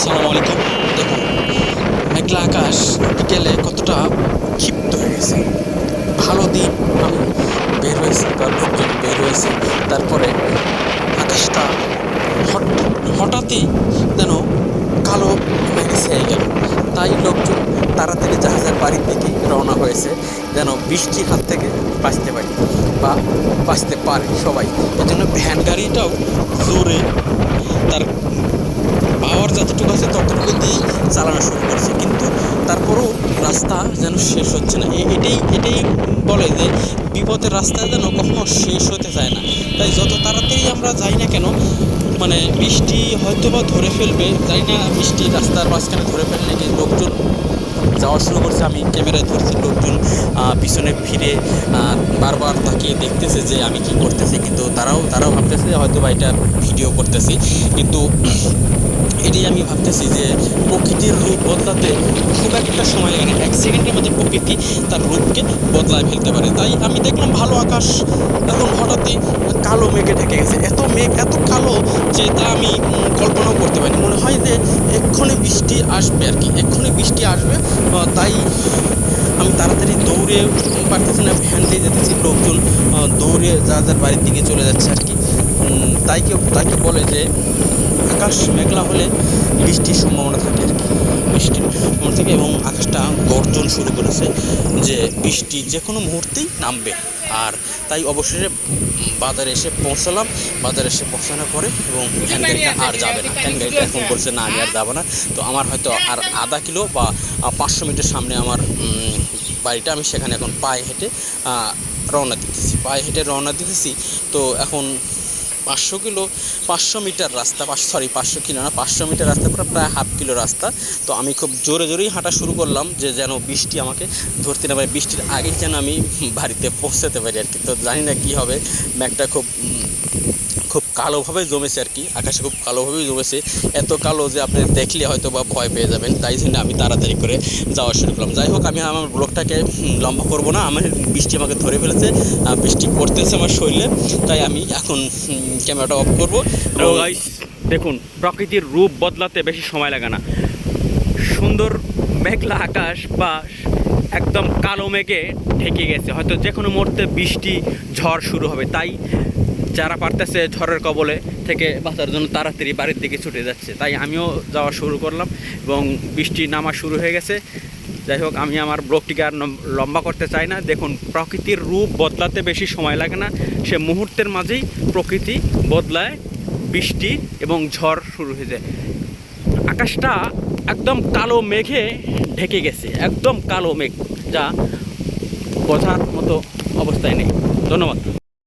আসসালামু আলাইকুম। দেখুন, মেঘলা আকাশ বিকেলে কতটা ক্ষিপ্ত হয়ে গেছে। ভালো দিন, আমি বের হয়েছি বা লোকজন বের হয়েছে, তারপরে আকাশটা হঠাৎই যেন কালো মেঘে ছেয়ে গেল। তাই লোকজন তাড়াতাড়ি জাহাজের বাড়ির দিকে রওনা হয়েছে, যেন বৃষ্টির হাত থেকে বাঁচতে পারি বা বাঁচতে পারে সবাই। এজন্য ভ্যান গাড়িটাও জোরে তার পাওয়ার যতটুকু আছে ততটুকু দিয়েই চালানো শুরু করছে, কিন্তু তারপরেও রাস্তা যেন শেষ হচ্ছে না। এটাই বলে যে বিপদের রাস্তা যেন কখনো শেষ হতে চায় না। তাই যত তাড়াতাড়ি আমরা যাই না কেন, মানে বৃষ্টি হয়তো বা ধরে ফেলবে, যাই না, বৃষ্টি রাস্তার মাঝখানে ধরে ফেললে কি লোকজন যাওয়া শুরু করছে। আমি ক্যামেরায় ধরছি, লোকজন পিছনে ফিরে বারবার তাকিয়ে দেখতেছে যে আমি কি করতেছি, কিন্তু তারাও ভাবতেছে হয়তো বা এটা ভিডিও করতেছি। কিন্তু এটাই আমি ভাবতেছি যে প্রকৃতির রূপ বদলাতে খুব একটা সময় লাগে না। 1 সেকেন্ডের মধ্যে প্রকৃতি তার রূপকে বদলায় ফেলতে পারে। তাই আমি দেখলাম ভালো আকাশ এখন হঠাৎই কালো মেঘে ঢেকে গেছে। এত মেঘ এত কালো যে তা আমি কল্পনাও করতে পারিনি। মনে হয় যে এক্ষুনি বৃষ্টি আসবে আর কি, এক্ষুনি বৃষ্টি আসবে। তাই আমি তাড়াতাড়ি দৌড়ে পারতেছি না, ভ্যান দিয়ে যেতেছি, লোকজন দৌড়ে যার বাড়ির দিকে চলে যাচ্ছে আর কি। তাই কি বলে যে আকাশ মেঘলা হলে বৃষ্টির সম্ভাবনা থাকে আর কি, বৃষ্টির সম্ভাবনা থাকে এবং আকাশটা গর্জন শুরু করেছে যে বৃষ্টি যে কোনো মুহূর্তেই নামবে। আর তাই অবশেষে বাজারে এসে পৌঁছালাম। বাজারে এসে পৌঁছানোর পরে এবং ভ্যান গাড়িটা আর যাবে না, ভ্যান গাড়িটা এখন বলছে না আমি আর যাবো না। তো আমার হয়তো আর আধা কিলো বা 500 মিটার সামনে আমার বাড়িটা, আমি সেখানে এখন পায়ে হেঁটে রওনা দিতেছি। তো এখন 500 মিটার রাস্তা, 500 কিলো না, 500 মিটার রাস্তা প্রায় হাফ কিলো রাস্তা। তো আমি খুব জোরেই হাঁটা শুরু করলাম যে যেন বৃষ্টি আমাকে ধরতে না পারে, বৃষ্টির আগেই যেন আমি বাড়িতে পৌঁছাতে পারি আর কি। তো জানি না কী হবে, ম্যাঘটা খুব কালোভাবে জমেছে আর কি, আকাশে খুব কালোভাবেই জমেছে, এত কালো যে আপনি দেখলে হয়তো বা ভয় পেয়ে যাবেন। তাই জন্য আমি তাড়াতাড়ি করে যাওয়া শুরু করলাম। যাই হোক, আমি আমার ব্লগটাকে লম্বা করব না, আমার বৃষ্টি আমাকে ধরে ফেলেছে, বৃষ্টি পড়তেছে আমার শরীরে, তাই আমি এখন ক্যামেরাটা অফ করবো। হ্যালো গাইস, দেখুন প্রকৃতির রূপ বদলাতে বেশি সময় লাগে না। সুন্দর মেঘলা আকাশ বা একদম কালো মেঘে ঢেকে গেছে, হয়তো যে কোনো মুহূর্তে বৃষ্টি ঝড় শুরু হবে। তাই যারা পারতেছে ঝড়ের কবলে থেকে বাঁচার জন্য তাড়াতাড়ি বাড়ির দিকে ছুটে যাচ্ছে। তাই আমিও যাওয়া শুরু করলাম এবং বৃষ্টি নামা শুরু হয়ে গেছে। যাই হোক, আমি আমার ব্লগটিকে আর লম্বা করতে চাই না। দেখুন, প্রকৃতির রূপ বদলাতে বেশি সময় লাগে না, সে মুহূর্তের মাঝেই প্রকৃতি বদলায়, বৃষ্টি এবং ঝড় শুরু হয়ে যায়। আকাশটা একদম কালো মেঘে ঢেকে গেছে, একদম কালো মেঘ, যা বোঝার মতো অবস্থায় নেই। ধন্যবাদ।